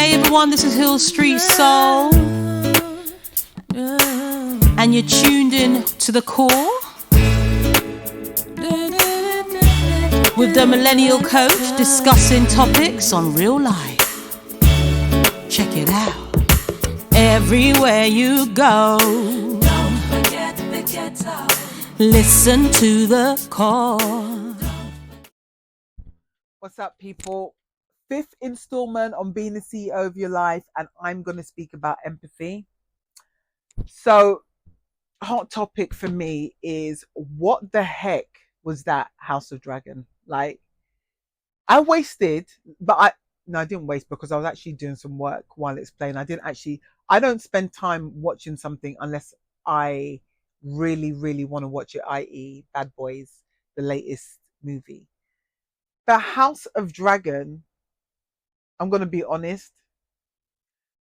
Hey everyone, this is Hill Street Soul, and you're tuned in to the core with the Millennial Coach, discussing topics on real life. Check it out. Everywhere you go, don't forget the ghetto. Listen to the core. What's up, people? 5th installment on being the CEO of your life, and I'm going to speak about empathy. So, hot topic for me is, what the heck was that House of Dragon? Like, I wasted, but I didn't waste, because I was actually doing some work while it's playing. I don't spend time watching something unless I really want to watch it, i.e. Bad Boys, the latest movie. The House of Dragon, I'm going to be honest,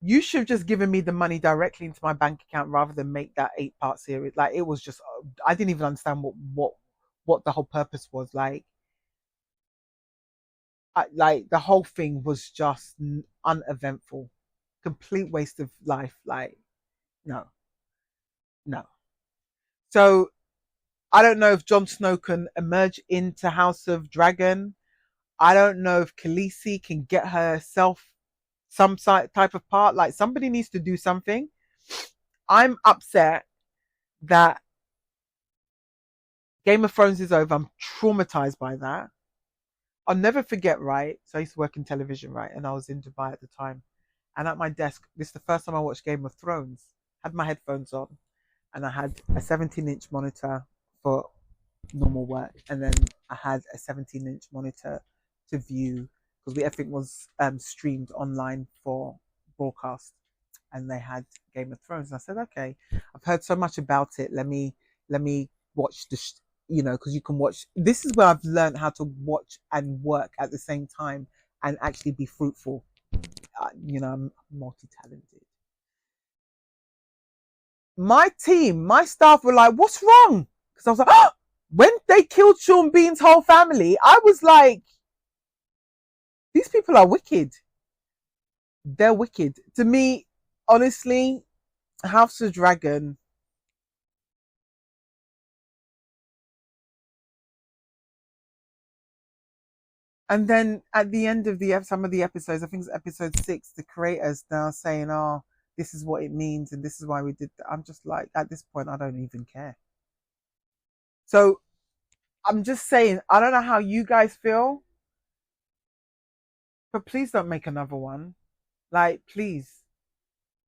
you should have just given me the money directly into my bank account rather than make that 8-part series. Like, it was just, I didn't even understand what the whole purpose was. Like the whole thing was just uneventful, complete waste of life. Like, no. So I don't know if Jon Snow can emerge into House of Dragon. I don't know if Khaleesi can get herself some type of part. Like, somebody needs to do something. I'm upset that Game of Thrones is over. I'm traumatized by that. I'll never forget, right? So I used to work in television, right? And I was in Dubai at the time. And at my desk, this is the first time I watched Game of Thrones. I had my headphones on, and I had a 17-inch monitor for normal work. And then I had a 17-inch monitor to view, because everything was streamed online for broadcast, and they had Game of Thrones. And I said, okay, I've heard so much about it. Let me watch this, because you can watch. This is where I've learned how to watch and work at the same time and actually be fruitful. I'm multi-talented. My team, my staff were like, what's wrong? Because I was like, oh! When they killed Sean Bean's whole family, I was like, these people are wicked. They're wicked. To me, honestly, House of Dragon, and then at the end of some of the episodes, I think it's episode 6, the creators now saying, oh, this is what it means and this is why we did that. I'm just like, at this point, I don't even care. So I'm just saying, I don't know how you guys feel, but please don't make another one. Like, please.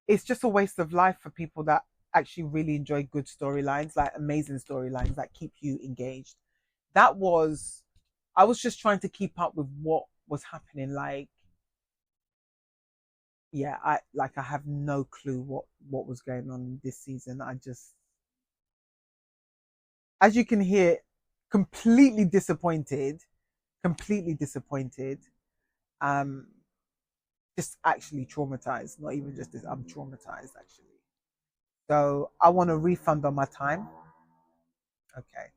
It's just a waste of life for people that actually really enjoy good storylines, like amazing storylines that keep you engaged. I was just trying to keep up with what was happening. Like, yeah, I have no clue what was going on this season. As you can hear, completely disappointed. Just actually traumatized. Not even just this, I'm traumatized actually. So I want a refund on my time. Okay.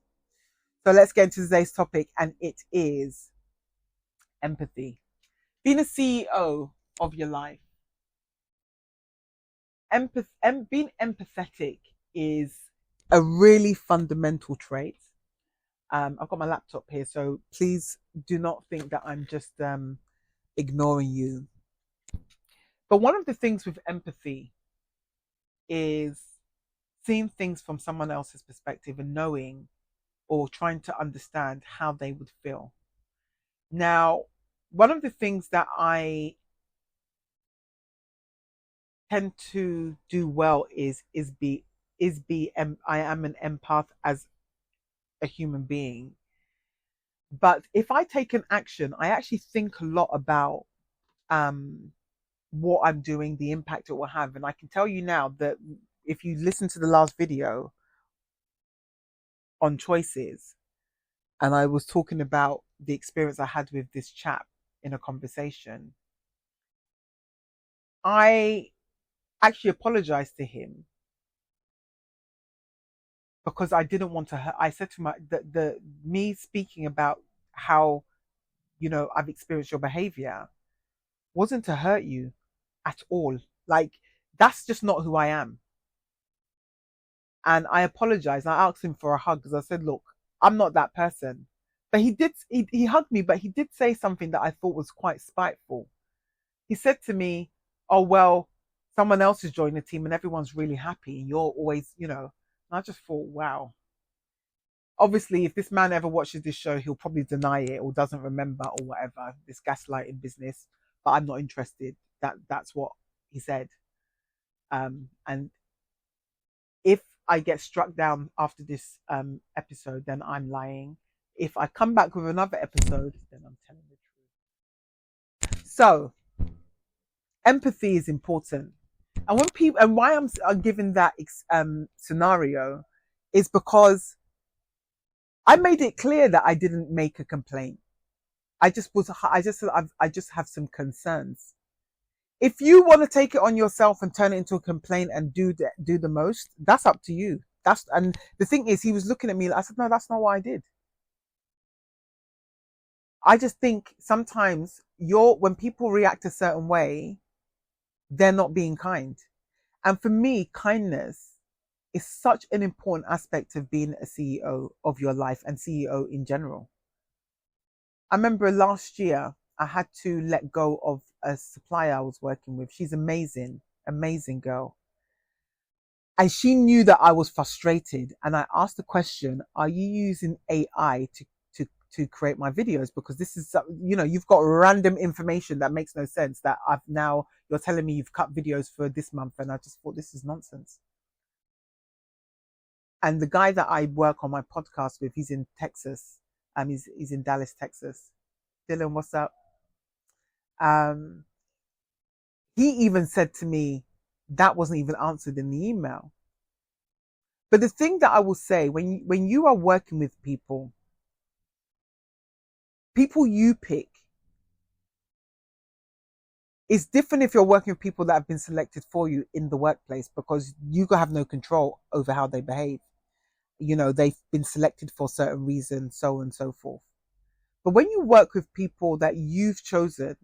So let's get into today's topic, and it is empathy. Being a CEO of your life. Being empathetic is a really fundamental trait. I've got my laptop here, so please do not think that I'm just ignoring you. But one of the things with empathy is seeing things from someone else's perspective and knowing or trying to understand how they would feel. Now, one of the things that I tend to do well is I am an empath as a human being. But if I take an action, I actually think a lot about what I'm doing, the impact it will have. And I can tell you now that if you listen to the last video on choices, and I was talking about the experience I had with this chap in a conversation, I actually apologized to him because I didn't want to hurt. I said to me speaking about how, I've experienced your behavior wasn't to hurt you. at all. Like, that's just not who I am. And I apologized. I asked him for a hug because I said, look, I'm not that person. But he hugged me, but he did say something that I thought was quite spiteful. He said to me, oh, well, someone else has joined the team and everyone's really happy. And you're always, And I just thought, wow. Obviously, if this man ever watches this show, he'll probably deny it or doesn't remember or whatever, this gaslighting business. But I'm not interested. That's what he said. And if I get struck down after this episode, then I'm lying. If I come back with another episode, then I'm telling the truth. So, empathy is important. And when people, and why I'm giving that scenario is because I made it clear that I didn't make a complaint. I just have some concerns. If you want to take it on yourself and turn it into a complaint and do the most, that's up to you. And the thing is, he was looking at me. I said, no, that's not what I did. I just think sometimes when people react a certain way, they're not being kind. And for me, kindness is such an important aspect of being a CEO of your life and CEO in general. I remember last year, I had to let go of a supplier I was working with. She's amazing, amazing girl. And she knew that I was frustrated. And I asked the question, are you using AI to create my videos? Because this is, you've got random information that makes no sense that you're telling me you've cut videos for this month. And I just thought, this is nonsense. And the guy that I work on my podcast with, he's in Texas. He's in Dallas, Texas. Dylan, what's up? He even said to me, that wasn't even answered in the email. But the thing that I will say, when you are working with people you pick, it's different if you're working with people that have been selected for you in the workplace, because you have no control over how they behave. They've been selected for certain reasons, so on and so forth. But when you work with people that you've chosen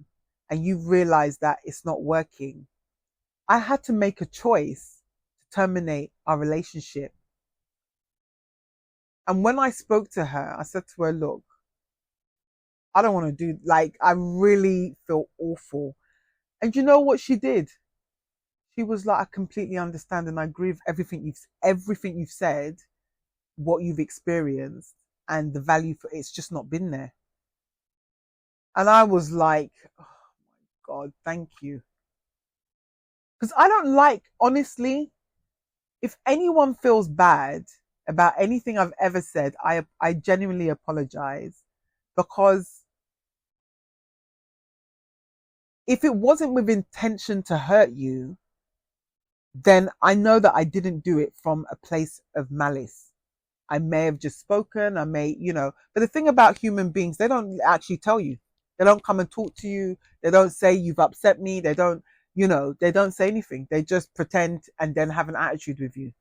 and you've realized that it's not working, I had to make a choice to terminate our relationship. And when I spoke to her, I said to her, look, I don't want to I really feel awful. And you know what she did? She was like, I completely understand and I agree with everything you've said, what you've experienced, and the value for it's just not been there. And I was like, oh my God, thank you. Because I don't honestly, if anyone feels bad about anything I've ever said, I genuinely apologize, because if it wasn't with intention to hurt you, then I know that I didn't do it from a place of malice. I may have just spoken, but the thing about human beings, they don't actually tell you. They don't come and talk to you. They don't say you've upset me. They don't say anything. They just pretend and then have an attitude with you.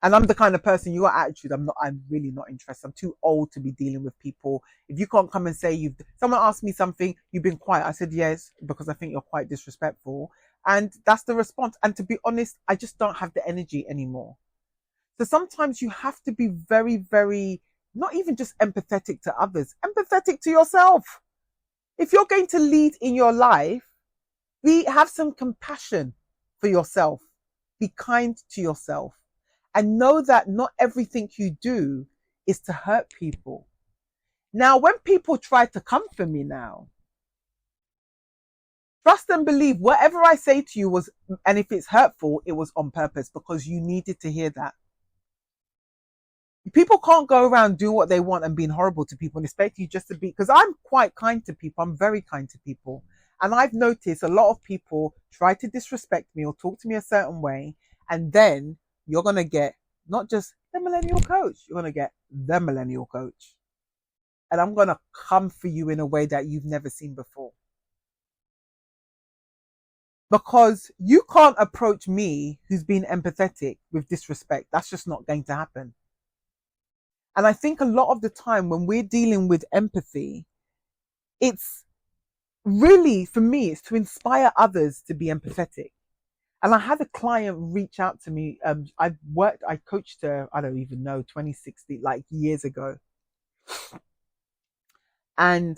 And I'm the kind of person, your attitude, I'm really not interested. I'm too old to be dealing with people. If you can't come and say someone asked me something, you've been quiet. I said yes, because I think you're quite disrespectful. And that's the response. And to be honest, I just don't have the energy anymore. So sometimes you have to be very, very, not even just empathetic to others, empathetic to yourself. If you're going to lead in your life, have some compassion for yourself. Be kind to yourself. And know that not everything you do is to hurt people. Now, when people try to come for me now, trust and believe whatever I say to you and if it's hurtful, it was on purpose, because you needed to hear that. People can't go around doing what they want and being horrible to people and expect you just to be, because I'm quite kind to people. I'm very kind to people. And I've noticed a lot of people try to disrespect me or talk to me a certain way, and then you're going to get not just the millennial coach, you're going to get the millennial coach. And I'm going to come for you in a way that you've never seen before. Because you can't approach me, who's been empathetic, with disrespect. That's just not going to happen. And I think a lot of the time when we're dealing with empathy, really, for me, it's to inspire others to be empathetic. And I had a client reach out to me. I coached her, I don't even know, 2016, like years ago. And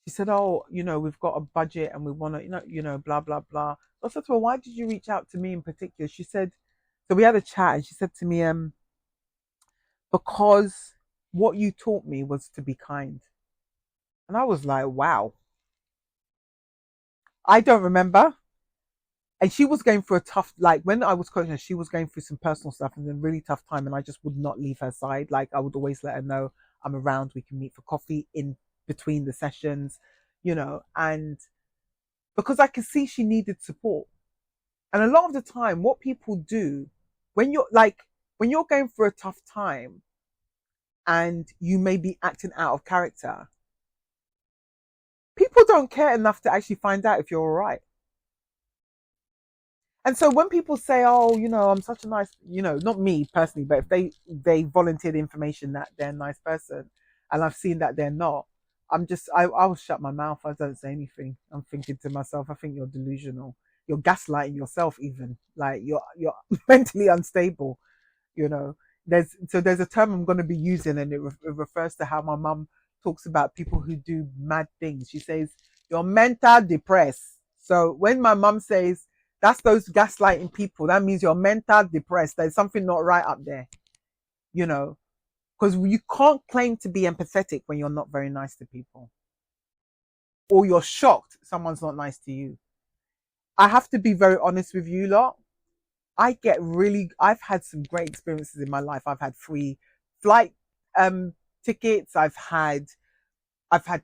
she said, "Oh, we've got a budget and we want to, blah, blah, blah." I said to her, "Why did you reach out to me in particular?" She said, so we had a chat and she said to me, because what you taught me was to be kind. And I was like, wow, I don't remember. And she was going through a tough, like when I was coaching her, she was going through some personal stuff and a really tough time. And I just would not leave her side. Like I would always let her know I'm around. We can meet for coffee in between the sessions, and because I could see she needed support. And a lot of the time, what people do when you're going through a tough time and you may be acting out of character, people don't care enough to actually find out if you're all right. And so when people say, "Oh, I'm such a nice," not me personally, but if they volunteered information that they're a nice person, and I've seen that they're not, I will shut my mouth. I don't say anything. I'm thinking to myself, I think you're delusional. You're gaslighting yourself, even like you're mentally unstable. You know, there's a term I'm going to be using, and it refers to how my mum talks about people who do mad things. She says you're mental depressed. So when my mum says that's those gaslighting people, that means you're mental depressed. There's something not right up there, you know, because you can't claim to be empathetic when you're not very nice to people, or you're shocked someone's not nice to you. I have to be very honest with you lot. I've had some great experiences in my life. I've had free flight tickets. I've had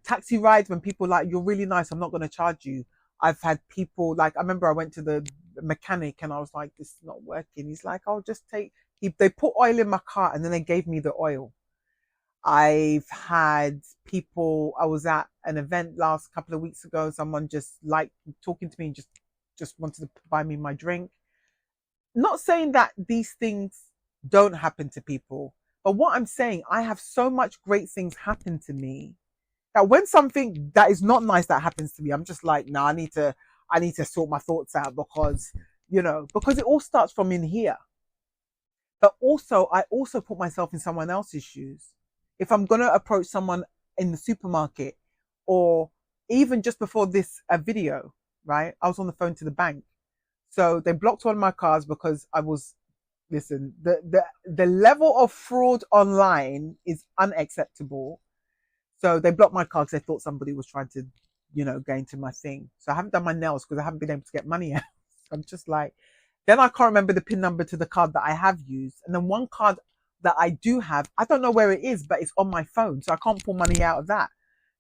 taxi rides when people like, "You're really nice, I'm not going to charge you." I've had people like, I remember I went to the mechanic and I was like, "This is not working." He's like, "Oh, just they put oil in my car and then they gave me the oil." I've had people, I was at an event last couple of weeks ago, someone just like talking to me and just wanted to buy me my drink. Not saying that these things don't happen to people, but what I'm saying, I have so much great things happen to me that when something that is not nice that happens to me, I'm just like, "No, I need to sort my thoughts out," because it all starts from in here. But also, I also put myself in someone else's shoes. If I'm going to approach someone in the supermarket, or even just before this video, right? I was on the phone to the bank. So they blocked one of my cars because listen, the level of fraud online is unacceptable. So they blocked my car because they thought somebody was trying to, go into my thing. So I haven't done my nails because I haven't been able to get money out. I'm just like, then I can't remember the PIN number to the card that I have used. And then one card that I do have, I don't know where it is, but it's on my phone. So I can't pull money out of that.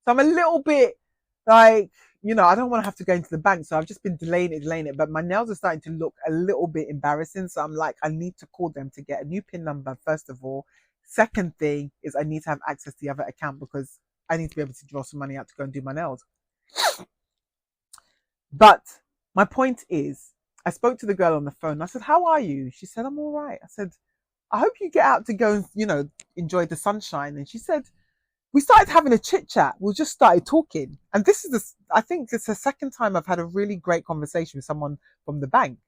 So I'm a little bit like, I don't want to have to go into the bank. So I've just been delaying it. But my nails are starting to look a little bit embarrassing. So I'm like, I need to call them to get a new PIN number, first of all. Second thing is I need to have access to the other account because I need to be able to draw some money out to go and do my nails. But my point is, I spoke to the girl on the phone. I said, "How are you?" She said, "I'm all right." I said, "I hope you get out to go and, enjoy the sunshine." And she said, we started having a chit chat. We just started talking. And I think it's the second time I've had a really great conversation with someone from the bank.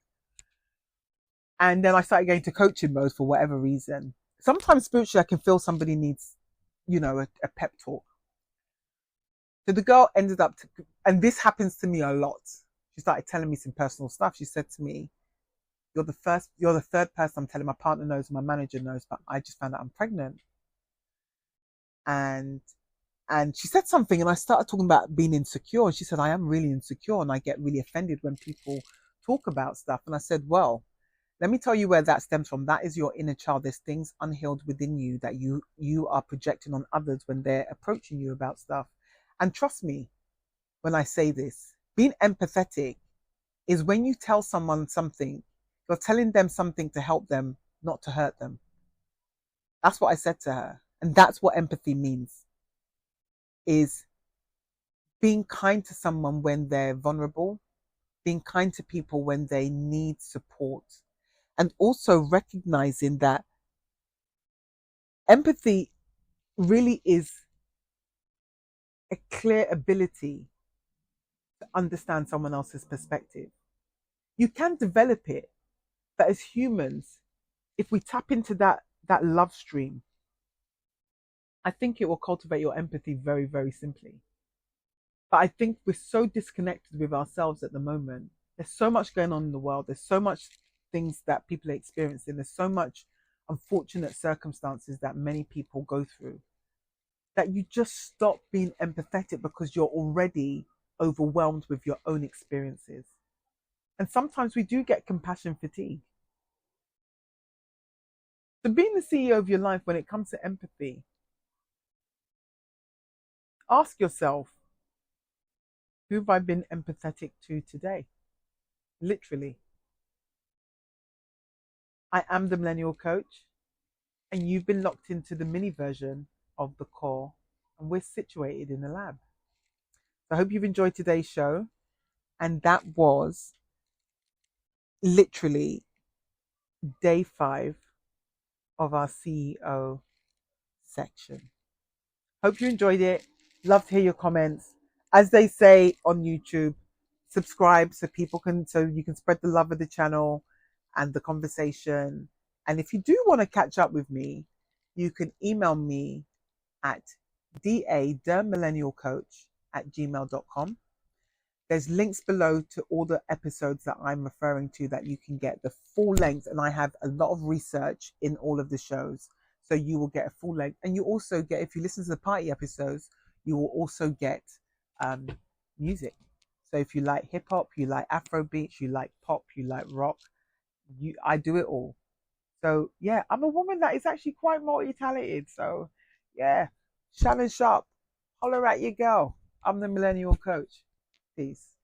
And then I started going to coaching mode for whatever reason. Sometimes spiritually, I can feel somebody needs, a pep talk. So the girl ended up, and this happens to me a lot. She started telling me some personal stuff. She said to me, you're the third person I'm telling. My partner knows, my manager knows, but I just found out I'm pregnant." And she said something, and I started talking about being insecure. And she said, "I am really insecure, and I get really offended when people talk about stuff." And I said, "Well, let me tell you where that stems from. That is your inner child. There's things unhealed within you that you are projecting on others when they're approaching you about stuff. And trust me when I say this, being empathetic is when you tell someone something, you're telling them something to help them, not to hurt them." That's what I said to her. And that's what empathy means, is being kind to someone when they're vulnerable, being kind to people when they need support, and also recognizing that empathy really is a clear ability to understand someone else's perspective. You can develop it, but as humans, if we tap into that love stream, I think it will cultivate your empathy very, very simply. But I think we're so disconnected with ourselves at the moment. There's so much going on in the world. There's so much things that people are experiencing. There's so much unfortunate circumstances that many people go through that you just stop being empathetic because you're already overwhelmed with your own experiences. And sometimes we do get compassion fatigue. So being the CEO of your life when it comes to empathy, ask yourself, who have I been empathetic to today? Literally. I am the Millennial Coach, and you've been locked into the mini version of the core, and we're situated in the lab. So I hope you've enjoyed today's show, and that was literally day 5 of our CEO section. Hope you enjoyed it. Love to hear your comments. As they say on YouTube, subscribe so you can spread the love of the channel and the conversation. And if you do want to catch up with me, you can email me at damillennialcoach@gmail.com. There's links below to all the episodes that I'm referring to that you can get the full length. And I have a lot of research in all of the shows. So you will get a full length. And you also get, if you listen to the party episodes, you will also get music. So if you like hip hop, you like Afro beats, you like pop, you like rock, I do it all. So yeah, I'm a woman that is actually quite multi-talented. So yeah, Shannon Sharp, holler at your girl. I'm the Millennial Coach. Peace.